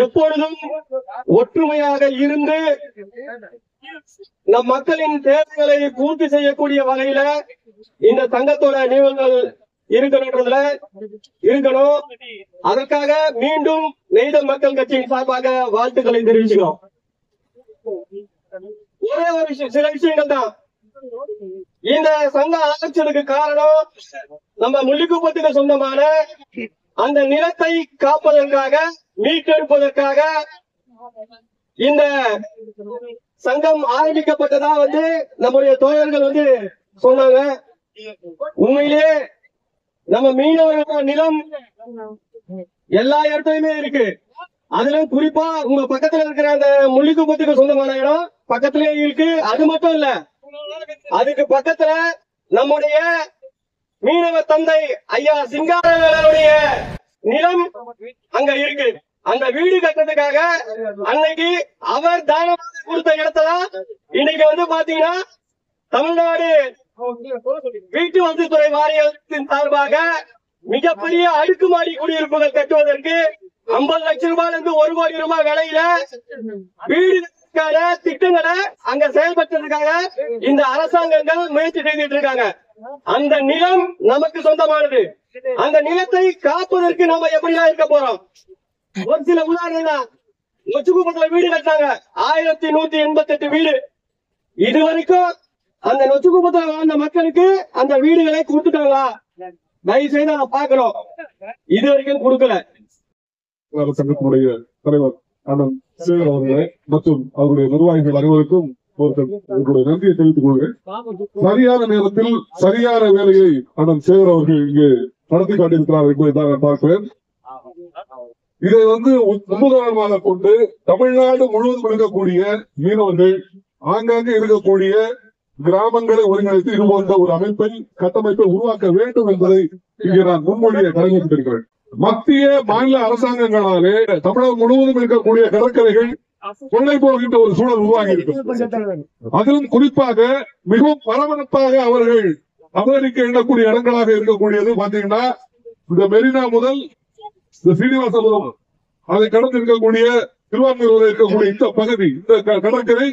எப்பொழுதும் ஒற்றுமையாக இருந்து நம் மக்களின் தேவைகளை பூர்த்தி செய்யக்கூடிய வகையில இந்த சங்கத்தோட நிறுவனங்கள் இருக்கணும். அதற்காக மீண்டும் நெய்தல் மக்கள் கட்சியின் சார்பாக வாழ்த்துக்களை தெரிவிச்சுக்கிறோம். ஒரே ஒரு சில விஷயங்கள் தான். இந்த சங்கம் ஆரம்பிச்சதுக்கு காரணம் நம்ம முள்ளிக்குப்பத்துக்கு சொந்தமான அந்த நிலத்தை காப்பதற்காக, மீட்டெடுப்பதற்காக இந்த சங்கம் ஆரம்பிக்கப்பட்டதா நம்முடைய தோழர்கள் சொன்னாங்க. உண்மையிலேயே நம்ம மீனவர்கள் நிலம் எல்லா இடத்துலயுமே இருக்கு. அதுல குறிப்பா உங்க பக்கத்துல இருக்கிற அந்த முள்ளிக்குப்பத்துக்கு சொந்தமான இடம் பக்கத்திலேயே இருக்கு. அது மட்டும் இல்ல, அதுக்கு பக்கத்துல நம்முடைய மீனவ தந்தை ஐயா சிங்காரவேலருடைய நிலம் அங்க இருக்கு. அந்த வீடு கட்டுறதுக்காக அன்னைக்கு அவர் தானமாக கொடுத்த இடத்தான் இன்னைக்கு பாத்தீங்கன்னா தமிழ்நாடு வீட்டு வசதித்துறை வாரியத்தின் சார்பாக மிகப்பெரிய அடுக்குமாடி குடியிருப்புகள் கட்டுவதற்கு 50 லட்சம் ரூபாயில இருந்து 1 கோடி ரூபாய் விலையில வீடுகளுக்கான திட்டங்களை அங்க செயல்படுத்துறதுக்காக இந்த அரசாங்கங்கள் முயற்சி செய்துட்டு இருக்காங்க. அந்த நிலம் நமக்கு சொந்தமானது. அந்த நிலத்தை காப்பதற்கு நாம எப்படிலாம் இருக்க போறோம்? ஒரு சில உதாரணம் தான். நொச்சிக்குப்பத்துல வீடு கட்டினாங்க 1188 வீடு. இதுவரைக்கும் அந்த நொச்சிக்குப்பத்துல வாழ்ந்த மக்களுக்கு அந்த வீடுகளை கொடுத்துட்டாங்களா? தயவு செய்து அதை பாக்குறோம். இது வரைக்கும் கொடுக்கல. சங்கத்தினுடைய தலைவர் அண்ணன் சேகர் அவர்களை மற்றும் அவருடைய நிர்வாகிகள் அனைவருக்கும் உங்களுடைய நன்றியை தெரிவித்துக் கொள்கிறேன். சரியான நேரத்தில் சரியான வேலையை அண்ணன் சேகர் அவர்கள் இங்கு நடத்தி காட்டியிருக்கிறார் என்பதை நான் பார்க்கிறேன். இதை முன்னுதாரணமாக கொண்டு தமிழ்நாடு முழுவதும் இருக்கக்கூடிய மீனவர்கள், ஆங்காங்கே இருக்கக்கூடிய கிராமங்களை ஒருங்கிணைத்து இது போன்ற ஒரு கட்டமைப்பை உருவாக்க வேண்டும் என்பதை இங்கே நான் முன்மொழியை கடமைப்பட்டிருக்கிறேன். மத்திய மாநில அரசாங்கங்களாலே தமிழகம் முழுவதும் இருக்கக்கூடிய கடற்கரைகள் கொள்ளை போகின்ற ஒரு சூழல் உருவாகி இருக்கும். அதிலும் குறிப்பாக மிகவும் பரபரப்பாக அவர்கள் அமெரிக்க எண்ணக்கூடிய இடங்களாக இருக்கக்கூடியது பாத்தீங்கன்னா இந்த மெரினா முதல் இந்த சீனிவாசபுரம், அதை கடந்து இருக்கக்கூடிய திருவான்மையூர் இருக்கக்கூடிய இந்த பகுதி, இந்த கடற்கரை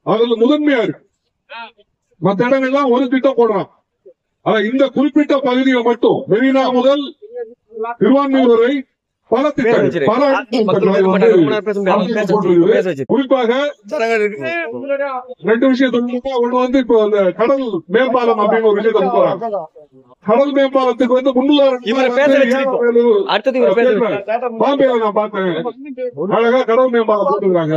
அதுல முதன்மையா இருக்கு. மற்ற இடங்கள்லாம் ஒரு திட்டம் போடுறான். ஆனா இந்த குறிப்பிட்ட பகுதியை மட்டும் மெரினா முதல் திருவான்மையூர் வரை பல திட்டங்கள், குறிப்பாக 2 விஷயம் ஒண்ணு இப்போ அந்த கடல் மேம்பாலம் அப்படின்னு ஒரு விஷயத்தை கடல் மேம்பாலத்துக்கு பாம்பேல நான் பார்த்தேன். அழகா கடல் மேம்பாலம் போட்டுருக்காங்க.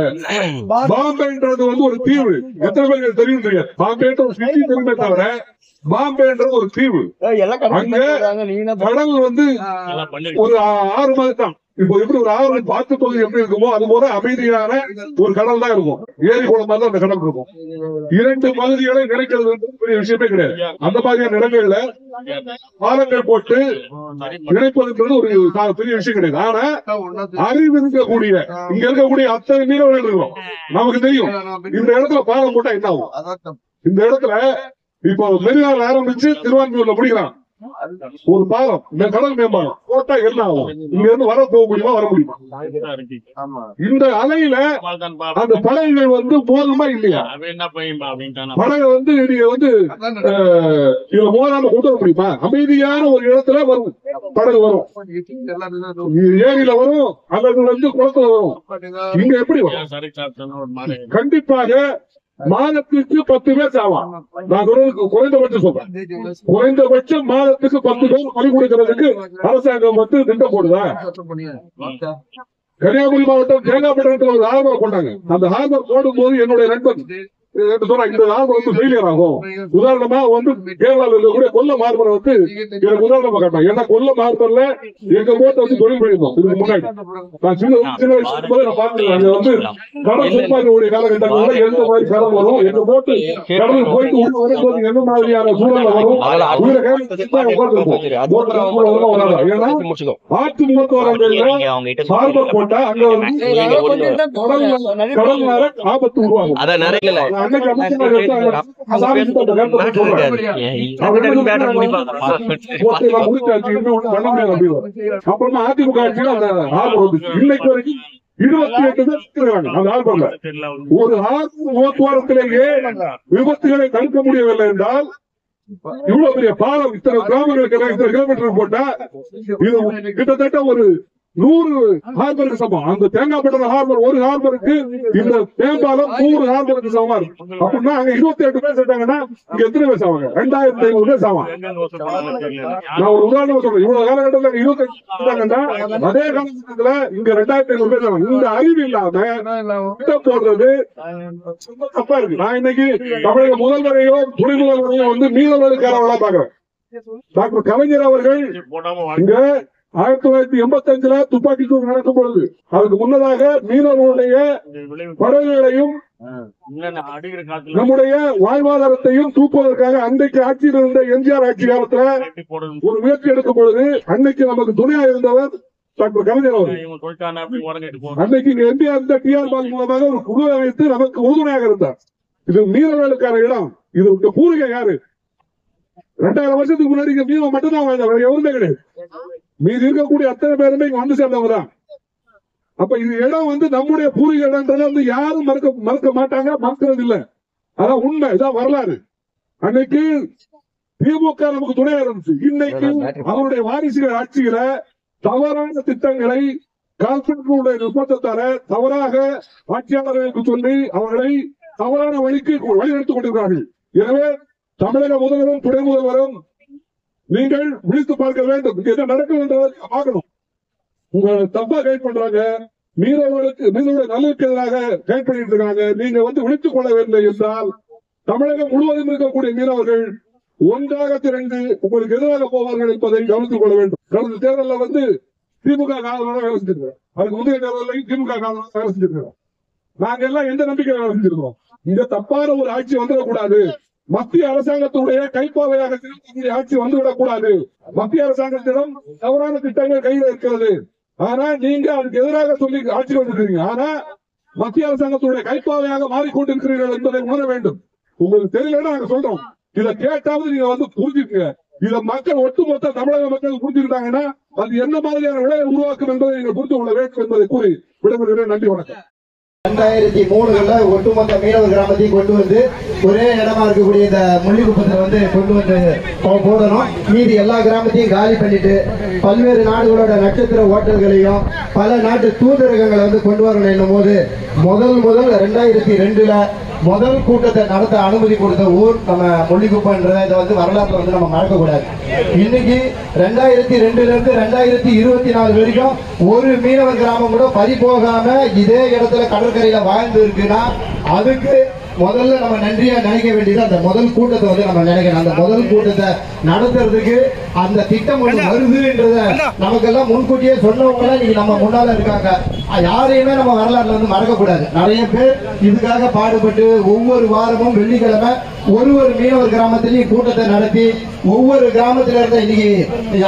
பாம்பேன்றது ஒரு தீவு. எத்தனை பேருக்கு தெரியும் தெரியாது. பாம்பேன்ற ஒரு சிட்டி தெரியுமே தவிர பாம்பேன்ற ஒரு தீவு. அங்க கடல் ஒரு 6 மாதம் தான். இப்போ எப்படி ஒரு ஆறு பாத்து பகுதி எப்படி இருக்குமோ அது போல அமைதியான ஒரு கடல் தான் இருக்கும். ஏரி குளம் மாதிரி தான் அந்த கடல் இருக்கும். 2 பகுதிகளை நினைக்கிறது பெரிய விஷயமே கிடையாது. அந்த மாதிரியான இடங்கள்ல பாலங்கள் போட்டு இணைப்பதுன்றது ஒரு பெரிய விஷயம் கிடையாது. ஆனா அறிவு இருக்கக்கூடிய இங்க இருக்கக்கூடிய அத்தனை மீனவர்கள் இருக்கிறோம். நமக்கு தெரியும் இந்த இடத்துல பாலம் போட்டா என்ன ஆகும். இந்த இடத்துல இப்போ மெரினால ஆரம்பிச்சு திருவான்மையூர்ல முடிக்கிறான் ஒரு பாலம், இந்த கடல் மேம்பாலம் போட்டா என்ன ஆகும்? இங்க இருந்து போக முடியுமா, வர முடியுமா? இந்த அலையில அந்த படகுகள் போதுமா இல்லையா? படகு நீங்க இதுல மோதாம கொண்டு வர முடியுமா? அமைதியான ஒரு இடத்துல வரும் படகு வரும், ஏரியில வரும், அல்லது குளத்துல வரும். இங்க எப்படி வரும்? கண்டிப்பாக மாதத்துக்கு 10 பேர் சாவான். நான் குறைந்தபட்சம் சொல்றேன். குறைந்தபட்சம் மாதத்துக்கு 10 பேர் பணி கொடுக்கிறதுக்கு அரசாங்கம் திட்டம் போடுதா? கன்னியாகுமரி மாவட்டம் தேங்காய்பேட்டை ஒரு ஹார்பர் கொண்டாங்க. அந்த ஹார்பர் போடும் போது என்னுடைய நண்பன் இந்த ஹார்பர் ஃபெயிலியர் ஆகும். உதாரணமா கேரளாவில் இருக்கக்கூடிய கொல்லம் ஹார்பர் எனக்கு உதாரணமா காட்டாங்க. ஏன்னா கொல்லம் ஹார்பர்ல எங்க போட்டு தொழில் பண்ணிருந்தோம். இதுக்கு முன்னாடி நான் சின்ன வயசு நான் பார்த்துருக்கேன். கடல் துப்பாக்கியுடைய காலகட்டங்களில் எந்த மாதிரி கடல் வரும், எங்க போட்டு கடல் போயிட்டு வரும்போது என்ன மாதிரியான சூழல் வரும், ஏன்னா ஆற்று முகத்தோரங்கள்ல ஹார்பர் போட்டா அங்க கடல் ஆபத்து உருவாகும். அப்புறமா அதிமுக இன்னைக்கு வரைக்கும் 28 பேர் இருக்கிறாங்க அந்த ஹார்பர்ல. ஒரு ஹார்பர் போக்குவரத்திலேயே விபத்துகளை தடுக்க முடியவில்லை என்றால் இவ்வளவு பெரிய பாலம் இத்தனை கிராமங்களுக்கு இத்தனை கிலோமீட்டர் போட்டா இது கிட்டத்தட்ட ஒரு 100 ஹார்பருக்கு சமம். அந்த தேங்காய்பட்டணம் ஹார்பர் ஒரு ஹார்பருக்கு இந்த மேம்பாலம் 100 ஹார்பருக்கு சமமா இருக்கு. அப்படின்னா அங்க 28 பேர் சேர்த்தாங்கன்னா இங்க எத்தனை பேர் சாவாங்க? 2500 பேர் சாவாங்க. நான் ஒரு உதாரணம் சொல்றேன். இவ்வளவு காலகட்டத்தில் 28 அதே காலகட்டத்துல இங்க 2500 பேர் சாவாங்க. இந்த அறிவு இல்லாம போடுறது தப்பா இருக்கு. நான் இன்னைக்கு தமிழக முதல்வரையோ துணை முதல்வரையோ வந்து மீனவர்களுக்காரவங்களா பாக்குறேன். டாக்டர் கலைஞர் அவர்கள் இங்க 1985 துப்பாக்கி சூடு நடக்கும் பொழுது அதுக்கு முன்னதாக மீனவர்களுடைய பறவைகளையும் நம்முடைய வாழ்வாதாரத்தையும் தூக்குவதற்காக அன்றைக்கு ஆட்சியில் இருந்த எம்ஜிஆர் ஆட்சி காலத்துல ஒரு முயற்சி எடுக்கும் பொழுது அன்னைக்கு நமக்கு துணையாக இருந்தவர் டாக்டர் கலைஞர் அவர்கள். அன்னைக்கு இங்க எம்ஜிஆர் இருந்த டிஆர் பால் மூலமாக ஒரு குழு அமைத்து நமக்கு உறுதுணையாக இருந்தார். இது மீனவர்களுக்கான இடம். இது பூர்வீகம் யாரு? 2000 வருஷத்துக்கு முன்னாடி இங்க மீனவ மட்டும்தான் வாழ்ந்தாங்க, எவருமே கிடையாது. மீது இருக்கக்கூடிய அத்தனை பேருமே இங்க வந்து சேர்ந்தவங்க தான். அப்ப இது இடம் வந்து நம்முடைய பூர்வீக இடம்ன்றது வந்து யாரும் மறக்க மாட்டாங்க, மறக்கிறது இல்ல. அதான் உண்மை, இதான் வரலாறு. அன்னைக்கு திமுக நமக்கு துணையா இருந்துச்சு. இன்னைக்கு அவருடைய வாரிசுகள் ஆட்சியில தவறான திட்டங்களை கார்பரேட் நிர்பந்தத்தார தவறாக ஆட்சியாளர்களுக்கு சொல்லி அவர்களை தவறான வழிக்கு வழிநடத்திக் கொண்டிருக்கிறார்கள். எனவே தமிழக முதல்வரும் துணை முதல்வரும் நீங்கள் விழித்து பார்க்க வேண்டும். என்ன நடக்குது பார்க்கணும். உங்களை தப்பா கைட் பண்றாங்க, மீனவர்களுடைய நலனுக்கு எதிராக கைட் பண்ணிட்டு இருக்காங்க. நீங்க வந்து விழித்துக் கொள்ளவில்லை என்றால் தமிழகம் முழுவதும் இருக்கக்கூடிய மீனவர்கள் ஒன்றாக திரண்டு உங்களுக்கு எதிராக போவார்கள் என்பதை கவனித்துக் கொள்ள வேண்டும். கடந்த தேர்தலில் வந்து திமுக காரணமாக வேலை செஞ்சிருக்கிறோம். அதுக்கு முந்தைய தேர்தலில் திமுக காரணமாக வேலை செஞ்சிருக்கிறோம். நாங்க எல்லாம் எந்த நம்பிக்கையில வேலை செஞ்சிருக்கோம்? இந்த தப்பான ஒரு ஆட்சி வந்துடக்கூடாது. மத்திய அரசாங்கத்துடைய கைப்பாவையாக ஆட்சி வந்துவிடக் கூடாது. மத்திய அரசாங்கத்திடம் தவறான திட்டங்கள் கையில் இருக்கிறது. ஆனா நீங்க அதுக்கு எதிராக சொல்லி ஆட்சி கொண்டிருக்கிறீங்க. ஆனா மத்திய அரசாங்கத்துடைய கைப்பாவையாக மாறிக்கொண்டிருக்கிறீர்கள் என்பதை உணர வேண்டும். உங்களுக்கு தெரியலன்னா நாங்க சொல்றோம். இதை கேட்டாவது நீங்க வந்து புரிஞ்சுக்கங்க. இத மக்கள் ஒட்டுமொத்த தமிழக மக்கள் புரிஞ்சுக்கிட்டாங்கன்னா அது என்ன மாதிரியான விளைவை உருவாக்கும் என்பதை நீங்க புரிந்து கொள்ள வேண்டும் என்பதை கூறி விடைபெறுகிறேன். நன்றி, வணக்கம். 2003 ஒட்டுமொத்த மீனவர் கிராமத்தையும் கொண்டு வந்து ஒரே இடமா இருக்கக்கூடிய இந்த முள்ளிக்குப்பத்தை வந்து கொண்டு வந்து போடணும். மீதி எல்லா கிராமத்தையும் காலி பண்ணிட்டு பல்வேறு நாடுகளோட நட்சத்திர ஓட்டல்களையும் பல நாட்டு தூதரகங்களை வந்து கொண்டு வரணும் என்னும் போது முதல் 2002 முதல் கூட்டத்தை நடத்த அனுமதி கொடுத்த ஊர் நம்ம முள்ளிக்குப்பன்றதை இதை வந்து வரலாற்றை வந்து நம்ம மறக்க கூடாது. இன்னைக்கு 2002 இருந்து 2024 வரைக்கும் ஒரு மீனவர் கிராமம் கூட பறி போகாம இதே இடத்துல கடற்கரையில வாழ்ந்து இருக்குன்னா அதுக்கு முதல்ல நம்ம நன்றியா நினைக்க வேண்டியது அந்த முதல் கூட்டத்தை வந்து நம்ம நினைக்கணும். அந்த முதல் கூட்டத்தை நடத்துறதுக்கு அந்த திட்டம் ஒன்று வருதுன்றத நமக்கெல்லாம் முன்கூட்டியே சொன்னவங்க இன்னைக்கு நம்ம முன்னால இருக்காங்க. யாரையுமே நம்ம வரலாறுல வந்து மறக்க கூடாது. நிறைய பேர் இதுக்காக பாடுபட்டு ஒவ்வொரு வாரமும் வெள்ளிக்கிழமை ஒரு மீனவர் கிராமத்திலையும் கூட்டத்தை நடத்தி ஒவ்வொரு கிராமத்தில இருந்த இன்னைக்கு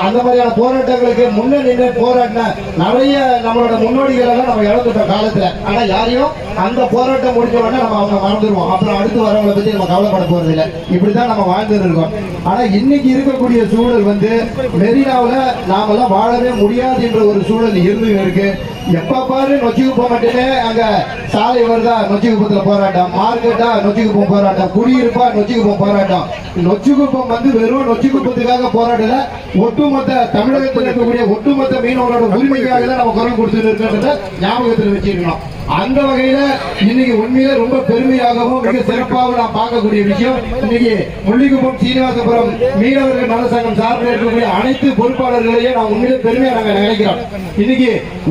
அந்த மாதிரியான போராட்டங்களுக்கு முன்ன நின்று போராடின நிறைய நம்மளோட முன்னோடிகள் எல்லாம் நம்ம இழந்துட்டோம் காலத்துல. ஆனா யாரையும் அந்த போராட்டம் முடிஞ்ச உடனே நம்ம அவங்க மறந்துடுவோம். அப்புறம் அடுத்து வரவங்களை பத்தி நம்ம கவலைப்பட போறது இல்லை. இப்படிதான் நம்ம வாழ்ந்து இருக்கோம். ஆனா இன்னைக்கு இருக்கக்கூடிய சூழல் வந்து மெரினாவில நாமெல்லாம் வாழவே முடியாது என்ற ஒரு சூழல் இருந்து இருக்கு. எப்ப பாரு நொச்சிக்குப்பம் மட்டுமே அங்க சாலை வருதா நொச்சிக்குப்பத்துல போராட்டம், மார்க்கெட்டா நொச்சிக்குப்பம் போராட்டம், குடியிருப்பா நொச்சிக்குப்பம் போராட்டம். நொச்சிக்குப்பம் வந்து வெறும் நொச்சிக்குப்பத்துக்காக போராடல, ஒட்டுமொத்த தமிழகத்தில் இருக்கக்கூடிய ஒட்டுமொத்த மீனவரோட உரிமைக்காக தான் நம்ம குரல் கொடுத்துட்டு இருக்கிறத ஞாபகத்தில் வச்சிருக்கணும். அந்த வகையில இன்னைக்கு உண்மையில ரொம்ப பெருமையாகவும் மிக சிறப்பாகவும் நான் பார்க்கக்கூடிய விஷயம் இன்னைக்கு முள்ளிக்குப்பம் சீனிவாசபுரம் மீனவர்கள் நலசங்கம் சார்பில் இருக்கக்கூடிய அனைத்து பொறுப்பாளர்களையும் நான் உண்மையிலே பெருமையா நாங்க நினைக்கிறோம். இன்னைக்கு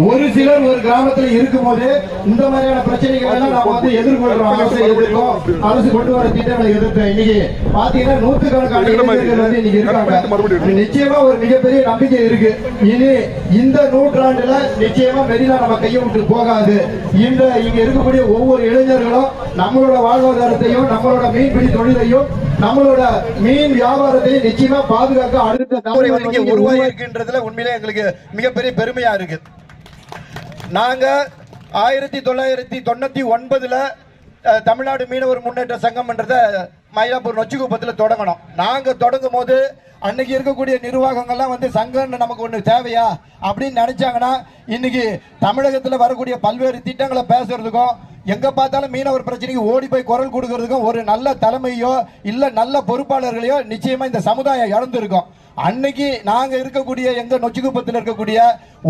ஒரு சிலர் ஒரு கிராமத்தில் இருக்கும் போது இந்த மாதிரியான பிரச்சனைகள் எல்லாம் நாம வந்து எதிர்கொள்றோம். அரசை எதிர்க்கும், அரசு கொண்டு வர திட்டங்களை எதிர்த்தோம். இன்னைக்கு பாத்தீங்கன்னா நூற்றுக்கணக்கான இளைஞர்கள் வந்து இன்னைக்கு இருக்காங்க. நிச்சயமா ஒரு மிகப்பெரிய நம்பிக்கை இருக்கு. இனி இந்த நூற்றாண்டுல நிச்சயமா மெரினா நம்ம கையை விட்டு போகாது. இங்க இருக்கக்கூடிய ஒவ்வொரு இளைஞர்களும் நம்மளோட வாழ்வாதாரத்தையும் நம்மளோட மீன்பிடி தொழிலையும் நம்மளோட மீன் வியாபாரத்தையும் நிச்சயமா பாதுகாக்க அடுத்த தலைமுறை உருவாகின்றதுல உண்மையிலே எங்களுக்கு மிகப்பெரிய பெருமையா இருக்கு. நாங்க 1999 தமிழ்நாடு மீனவர் முன்னேற்ற சங்கம்ன்றத மயிலாப்பூர் நொச்சிக்குப்பத்தில் தொடங்கணும். நாங்க தொடங்கும் போது அன்னைக்கு இருக்கக்கூடிய நிர்வாகங்கள்லாம் வந்து சங்கம் நமக்கு ஒண்ணு தேவையா அப்படின்னு நினைச்சாங்கன்னா இன்னைக்கு தமிழகத்தில் வரக்கூடிய பல்வேறு திட்டங்களை பேசுறதுக்கும் எங்க பார்த்தாலும் மீனவர் பிரச்சனைக்கு ஓடி போய் குரல் கொடுக்கறதுக்கும் ஒரு நல்ல தலைமையோ இல்ல நல்ல பொறுப்பாளர்களையோ நிச்சயமா இந்த சமுதாயம் இழந்திருக்கும். அன்னைக்கு நாங்க இருக்கக்கூடிய எங்க நொச்சிக்குப்பத்தில் இருக்கக்கூடிய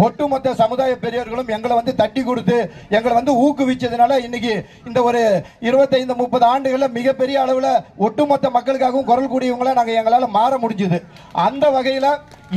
ஒட்டுமொத்த சமுதாய பெரியவர்களும் எங்களை வந்து தட்டி கொடுத்து எங்களை வந்து ஊக்குவிச்சதுனால இன்னைக்கு இந்த ஒரு 25-30 ஆண்டுகள்ல மிகப்பெரிய அளவுல ஒட்டுமொத்த மக்களுக்காகவும் குரல் கூடியவங்கள நாங்க எங்களால மாற முடிஞ்சது. அந்த வகையில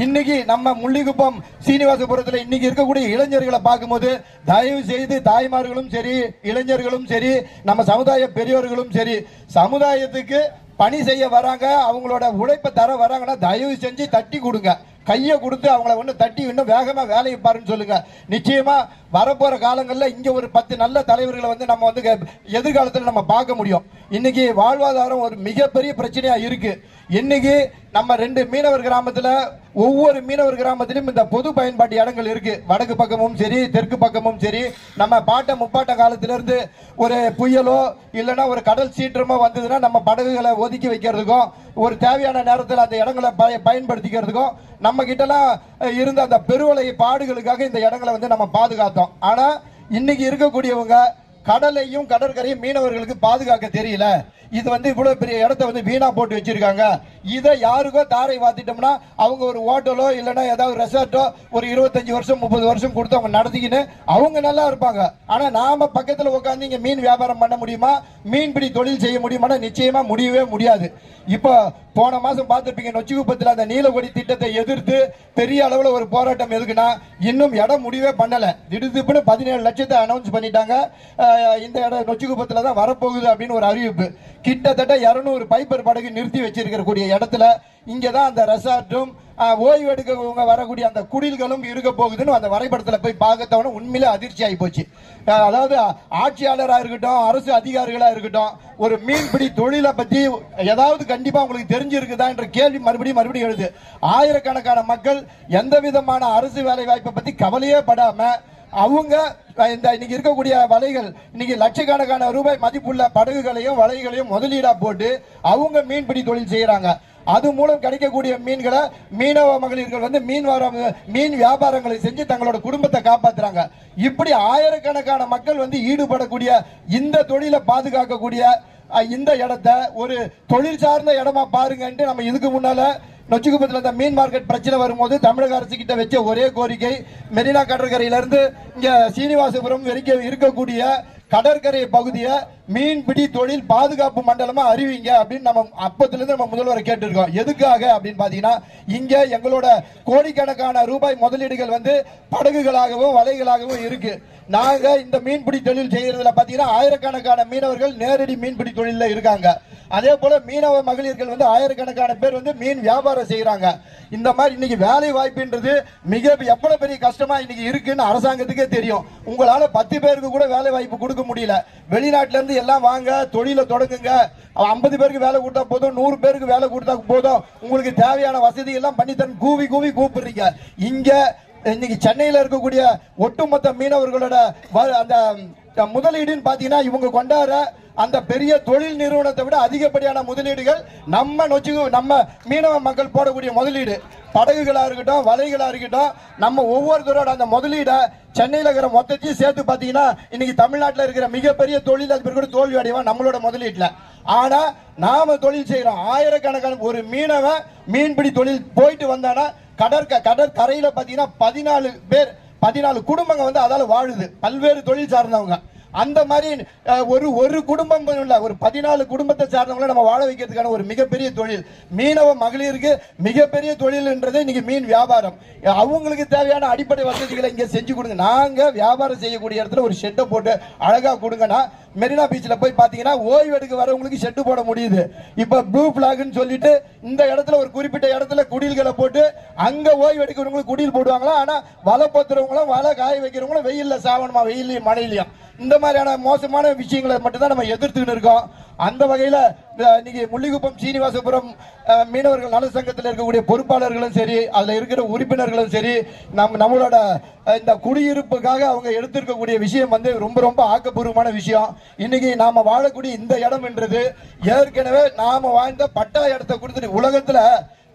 இன்னைக்கு நம்ம முள்ளிக்குப்பம் சீனிவாசபுரத்தில் இன்னைக்கு இருக்கக்கூடிய இளைஞர்களை பார்க்கும்போது தயவு செய்து தாய்மார்களும் சரி இளைஞர்களும் சரி நம்ம சமுதாய பெரியவர்களும் சரி சமுதாயத்துக்கு பணி செய்ய வராங்க, அவங்களோட உழைப்பை தர வராங்கன்னா தயவு செஞ்சு தட்டி கொடுங்க, கையை கொடுத்து அவங்கள ஒன்று தட்டி இன்னும் வேகமா வேலையை பாருன்னு சொல்லுங்க. நிச்சயமா வரப்போற காலங்களில் இங்க ஒரு 10 நல்ல தலைவர்களை வந்து நம்ம வந்து எதிர்காலத்தில் நம்ம பார்க்க முடியும். இன்னைக்கு வாழ்வாதாரம் ஒரு மிகப்பெரிய பிரச்சனையா இருக்கு. இன்னைக்கு நம்ம 2 மீனவர் கிராமத்துல ஒவ்வொரு மீனவர் கிராமத்திலும் இந்த பொது பயன்பாட்டு இடங்கள் இருக்கு. வடக்கு பக்கமும் சரி தெற்கு பக்கமும் சரி நம்ம பாட்ட முப்பாட்ட காலத்திலிருந்து ஒரு புயலோ இல்லைன்னா ஒரு கடல் சீற்றமோ வந்ததுன்னா நம்ம படகுகளை ஒதுக்கி வைக்கிறதுக்கும் ஒரு தேவையான நேரத்தில் அந்த இடங்களை பயன்படுத்திக்கிறதுக்கும் நம்ம கிட்டலாம் இருந்த அந்த பெருவலை பாடுகளுக்காக இந்த இடங்களை வந்து நம்ம பாதுகாத்தோம். ஆனா இன்னைக்கு இருக்கக்கூடியவங்க கடலையும் கடற்கரையும் மீனவர்களுக்கு பாதுகாக்க தெரியல. இது வந்து இவ்வளவு பெரிய இடத்த வந்து வீணா போட்டு வச்சிருக்காங்க. இதை யாருக்கோ தாரை வாத்திட்டோம்னா அவங்க ஒரு ஹோட்டலோ இல்லைன்னா ஏதாவது ரெசார்ட்டோ ஒரு 25 வருஷம் 30 வருஷம் கொடுத்து அவங்க நடத்திக்கின்னு அவங்க நல்லா இருப்பாங்க. ஆனா நாம பக்கத்துல உட்காந்து இங்க மீன் வியாபாரம் பண்ண முடியுமா, மீன்பிடி தொழில் செய்ய முடியுமா? நிச்சயமா முடியவே முடியாது. இப்போ போன மாசம் பார்த்துருப்பீங்க நொச்சிக்குப்பத்தில் அந்த நீலக்கொடி திட்டத்தை எதிர்த்து பெரிய அளவுல ஒரு போராட்டம். எதுக்குன்னா இன்னும் இடம் முடிவே பண்ணல, திடுதிப்புன்னு 17 லட்சத்தை அனௌன்ஸ் பண்ணிட்டாங்க. இந்த இடம் நொச்சிக்குப்பத்தில் தான் வரப்போகுது அப்படின்னு ஒரு அறிவிப்பு. கிட்டத்தட்ட 200 பைப்பர் படகு நிறுத்தி வச்சிருக்கக்கூடிய இடத்துல இங்கதான் அந்த ரெசார்ட்டும் ஓய்வு எடுக்க வரக்கூடிய அந்த குடில்களும் இருக்க போகுதுன்னு அந்த வரைபடத்தில் போய் பார்க்கத்தவன உண்மையிலே அதிர்ச்சி ஆகி போச்சு. அதாவது ஆட்சியாளராக இருக்கட்டும் அரசு அதிகாரிகளா இருக்கட்டும் ஒரு மீன்பிடி தொழிலை பத்தி ஏதாவது கண்டிப்பா உங்களுக்கு தெரிஞ்சிருக்குதா என்ற கேள்வி மறுபடியும் எழுது. ஆயிரக்கணக்கான மக்கள் எந்த விதமான அரசு வேலை வாய்ப்பை பத்தி கவலையே படாம அவங்க இந்த இன்னைக்கு இருக்கக்கூடிய வலைகள் இன்னைக்கு லட்சக்கணக்கான ரூபாய் மதிப்புள்ள படகுகளையும் வலைகளையும் முதலீடா போட்டு அவங்க மீன்பிடி தொழில் செய்யறாங்க. அது மூலம் கிடைக்கக்கூடிய மீன்களை மீனவ மகளிர்கள் வந்து மீன் வியாபாரங்களை செஞ்சு தங்களோட குடும்பத்தை காப்பாத்துறாங்க. இப்படி ஆயிரக்கணக்கான மக்கள் வந்து ஈடுபடக்கூடிய இந்த தொழிலை பாதுகாக்கக்கூடிய இந்த இடத்தை ஒரு தொழில் சார்ந்த இடமா பாருங்கன்ட்டு நம்ம இதுக்கு முன்னால நொச்சிக்குப்பத்தில் இந்த மீன் மார்க்கெட் பிரச்சனை வரும்போது தமிழக அரசு கிட்ட வச்ச ஒரே கோரிக்கை மெரினா கடற்கரையிலிருந்து இங்க சீனிவாசபுரம் வரைக்கும் இருக்கக்கூடிய கடற்கரை பகுதியை மீன்பிடி தொழில் பாதுகாப்பு மண்டலமா அறிவிங்க அப்படின்னு நம்ம அப்பத்திலிருந்து நம்ம முதல்வரை கேட்டிருக்கோம். எதுக்காக அப்படின்னு பாத்தீங்கன்னா இங்க எங்களோட கோடிக்கணக்கான ரூபாய் முதலீடுகள் வந்து படகுகளாகவும் வலைகளாகவும் இருக்கு. நாங்க இந்த மீன்பிடி தொழில் செய்யறதுல பாத்தீங்கன்னா ஆயிரக்கணக்கான மீனவர்கள் நேரடி மீன்பிடி தொழில இருக்காங்க. அதே போல மீனவ மகளிர்கள் வந்து ஆயிரக்கணக்கான பேர் வந்து மீன் வியாபாரம் செய்யறாங்க. இந்த மாதிரி இன்னைக்கு வேலை வாய்ப்புன்றது எவ்வளவு பெரிய கஷ்டமா இன்னைக்கு இருக்குன்னு அரசாங்கத்துக்கே தெரியும். உங்களால 10 பேருக்கு கூட வேலை வாய்ப்பு கொடுக்க முடியல. வெளிநாட்டுல இருந்து எல்லாம் வாங்க தொழிலை தொடங்குங்க, 50 பேருக்கு வேலை கொடுத்தா போதும், 100 பேருக்கு வேலை கொடுத்தா போதும், உங்களுக்கு தேவையான வசதி எல்லாம் பண்ணித்தரேன் கூவி கூப்பிடுறீங்க. இங்க இன்னைக்கு சென்னையில இருக்கக்கூடிய ஒட்டுமொத்த மீனவர்களோட அந்த முதலீடுன்னு பாத்தீங்கன்னா இவங்க கொண்டாடுற அந்த பெரிய தொழில் நிறுவனத்தை விட அதிகப்படியான முதலீடுகள் நம்ம மீனவ மக்கள் போடக்கூடிய முதலீடு படகுகளா இருக்கட்டும் வலைகளா இருக்கட்டும் நம்ம ஒவ்வொருத்தரோட அந்த முதலீட சென்னையில இருக்கிற மொத்தத்தையும் சேர்த்து பாத்தீங்கன்னா இன்னைக்கு தமிழ்நாட்டில் இருக்கிற மிகப்பெரிய தொழிலதிபர் கூட தோல்வி அடைவான் நம்மளோட முதலீட்டுல. ஆனா நாம தொழில் செய்யறோம். ஆயிரக்கணக்கான ஒரு மீனவன் மீன்பிடி தொழில் போயிட்டு வந்தானா கடற்கரையில பாத்தீங்கன்னா 14 குடும்பங்க வந்து அதால வாழுது, பல்வேறு தொழில் சார்ந்தவங்க. அந்த மாதிரி ஒரு குடும்பம் இல்ல, ஒரு 14 குடும்பத்தை சார்ந்தவங்களை நம்ம வாழ வைக்கிறதுக்கான ஒரு மிகப்பெரிய தொழில் மீனவ மகளிருக்கு மிகப்பெரிய தொழில்ன்றது இன்னைக்கு மீன் வியாபாரம். அவங்களுக்கு தேவையான அடிப்படை வசதிகளை இங்க செஞ்சு கொடுங்க. நாங்க வியாபாரம் செய்யக்கூடிய இடத்துல ஒரு ஷெட்டை போட்டு அழகா கொடுங்கன்னா மெரினா பீச்ல போய் பாத்தீங்கன்னா ஓய்வு எடுக்க வரவங்களுக்கு ஷெட்டு போட முடியுது. இப்ப ப்ளூ பிளாக்னு சொல்லிட்டு இந்த இடத்துல ஒரு குறிப்பிட்ட இடத்துல குடில்களை போட்டு அங்க ஓய்வு எடுக்கிறவங்களுக்கு குடில் போடுவாங்களா. ஆனா வலை பொத்துறவங்களும் வலை காய வைக்கிறவங்களும் வெயில்ல சாவணுமா, வெயிலையும் மழையிலையும். இந்த மாதிரியான மோசமான விஷயங்களை மட்டும் தான் நம்ம எதிர்த்துக்கிட்டு இருக்கோம். அந்த வகையில இன்னைக்கு முள்ளிக்குப்பம் சீனிவாசபுரம் மீனவர்கள் நல சங்கத்தில் இருக்கக்கூடிய பொறுப்பாளர்களும் சரி, அதுல இருக்கிற உறுப்பினர்களும் சரி, நம்மளோட இந்த குடியிருப்புக்காக அவங்க எடுத்திருக்கக்கூடிய விஷயம் வந்து ரொம்ப ரொம்ப ஆக்கப்பூர்வமான விஷயம். இன்னைக்கு நாம வாழக்கூடிய இந்த இடம் என்றது ஏற்கனவே நாம வாழ்ந்த பட்டா இடத்தை கொடுத்துட்டு, உலகத்துல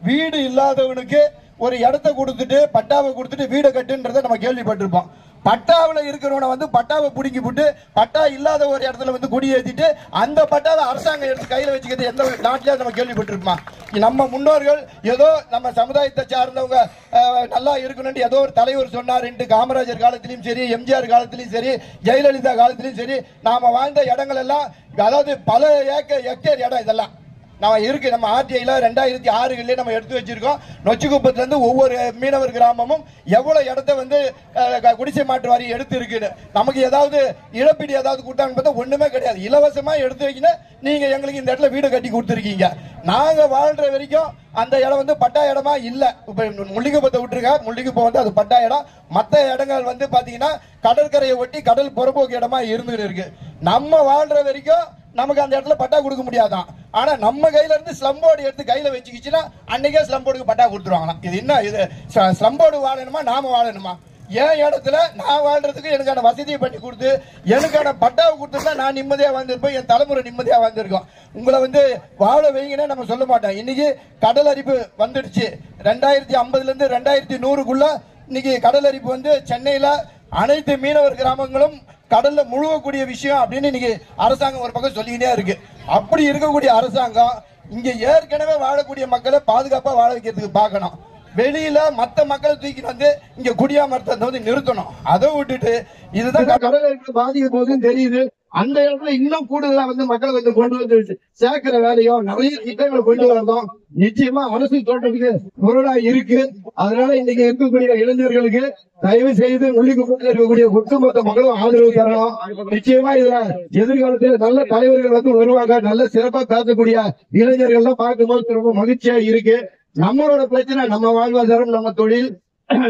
வீடு இல்லாதவனுக்கு ஒரு இடத்தை கொடுத்துட்டு பட்டாவை கொடுத்துட்டு வீடை கட்டுன்றதை நம்ம கேள்விப்பட்டிருப்போம். பட்டாவில் இருக்கிறவனை வந்து பட்டாவை பிடிங்கி போட்டு பட்டா இல்லாத ஒரு இடத்துல வந்து குடியேற்றிட்டு அந்த பட்டாவை அரசாங்கம் எடுத்து கையில் வச்சுக்கிறது எந்த நாட்டிலேயே நம்ம கேள்விப்பட்டிருப்போம். நம்ம முன்னோர்கள் ஏதோ நம்ம சமுதாயத்தை சார்ந்தவங்க நல்லா இருக்கணும்னு ஏதோ ஒரு தலைவர் சொன்னாருன்ட்டு காமராஜர் காலத்திலையும் சரி, எம்ஜிஆர் காலத்திலையும் சரி, ஜெயலலிதா காலத்திலையும் சரி, நாம வாழ்ந்த இடங்கள் எல்லாம் அதாவது பல ஹெக்டேர் இடம் இதெல்லாம் நம்ம இருக்கு. நம்ம ஆர்டிஐல 2006 நம்ம எடுத்து வச்சிருக்கோம். நொச்சிக்குப்பத்துல இருந்து ஒவ்வொரு மீனவர் கிராமமும் எவ்வளவு இடத்த வந்து குடிசை மாற்று வாரி எடுத்து இருக்குன்னு. நமக்கு ஏதாவது இழப்பீடு ஏதாவது கொடுத்தாங்கன்னு பார்த்தா ஒண்ணுமே கிடையாது. இலவசமா எடுத்து வைக்கணும். நீங்க எங்களுக்கு இந்த இடத்துல வீடு கட்டி கொடுத்துருக்கீங்க. நாங்க வாழ்ற வரைக்கும் அந்த இடம் வந்து பட்டா இடமா இல்ல. இப்ப முள்ளிக்குப்பத்தை விட்டுருக்க, முள்ளிக்குப்பம் வந்து அது பட்டா இடம். மற்ற இடங்கள் வந்து பாத்தீங்கன்னா கடற்கரையை ஒட்டி கடல் புறம்போக்கு இடமா இருந்துட்டு இருக்கு. நம்ம வாழ்ற வரைக்கும் நமக்கு அந்த இடத்துல பட்டா கொடுக்க முடியாதான். ஆனா நம்ம கையில இருந்து ஸ்லம் போர்டு எடுத்து கையில வச்சுக்கிச்சுன்னா அன்னைக்கே ஸ்லம் போர்டுக்கு பட்டா கொடுத்துருவாங்களாம். இது என்ன, இது ஸ்லம் போர்டு வாழணுமா நாம வாழணுமா? என் இடத்துல நான் வாழ்றதுக்கு எனக்கான வசதியை பண்ணி கொடுத்து எனக்கான பட்டாவை கொடுத்துருந்தா நான் நிம்மதியா வாழ்ந்திருப்பேன், என் தலைமுறை நிம்மதியா வாழ்ந்திருக்கோம். உங்களை வந்து வாழ வைங்கன்னு நம்ம சொல்ல மாட்டோம். இன்னைக்கு கடல் அரிப்பு வந்துடுச்சு. 2050 இருந்து 2100க்குள்ள இன்னைக்கு கடல் அரிப்பு வந்து சென்னையில அனைத்து மீனவர் கிராமங்களும் கடல்ல முழுகக்கூடிய விஷயம் அப்படின்னு இன்னைக்கு அரசாங்கம் ஒரு பக்கம் சொல்லிக்கிட்டே இருக்கு. அப்படி இருக்கக்கூடிய அரசாங்கம் இங்க ஏற்கனவே வாழக்கூடிய மக்களை பாதுகாப்பா வாழ வைக்கிறதுக்கு பார்க்கணும். வெளியில மத்த மக்களை தூக்கி வந்து இங்க குடியாமர்த்தத்தை வந்து நிறுத்தணும். அதை விட்டுட்டு இதுதான் கடல் அரிப்பு பாதிக்க போகுதுன்னு தெரியுது. அந்த இடத்துல இன்னும் கூடுதலா வந்து மக்களை கொஞ்சம் கொண்டு வந்து சேர்க்கிற வேலையும் நிறைய திட்டங்களை கொண்டு வரணும். நிச்சயமா அரசு தோட்டத்துக்கு பொருளா இருக்கு. அதனால இன்னைக்கு இருக்கக்கூடிய இளைஞர்களுக்கு தயவு செய்து முள்ளிக்குப்பத்தில் இருக்கக்கூடிய ஒட்டுமொத்த மக்களும் ஆதரவு தரணும். நிச்சயமா இதுல எதிர்காலத்தில் நல்ல தலைவர்கள் வந்து வருவாங்க. நல்ல சிறப்பா பேசக்கூடிய இளைஞர்கள் எல்லாம் பார்க்கும்போது ரொம்ப மகிழ்ச்சியா இருக்கு. நம்மளோட பிரச்சனை நம்ம வாழ்வாதாரம், நம்ம தொழில்,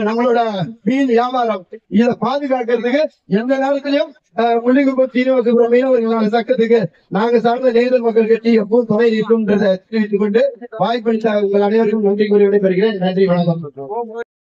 நம்மளோட மீன் வியாபாரம், இதை பாதுகாக்கிறதுக்கு எந்த நேரத்திலையும் முள்ளிக்குப்பம் சீனிவாசபுரம் மீனவர்கள் சட்டத்துக்கு நாங்க சார்ந்த நெய்தல் மக்கள் கட்சி எப்பவும் துணை நிற்கும் தெரிவித்துக் கொண்டு வாய்ப்பளித்த உங்கள் அனைவருக்கும் நன்றி கூறி விடைபெறுகிறேன். நன்றி, வணக்கம்.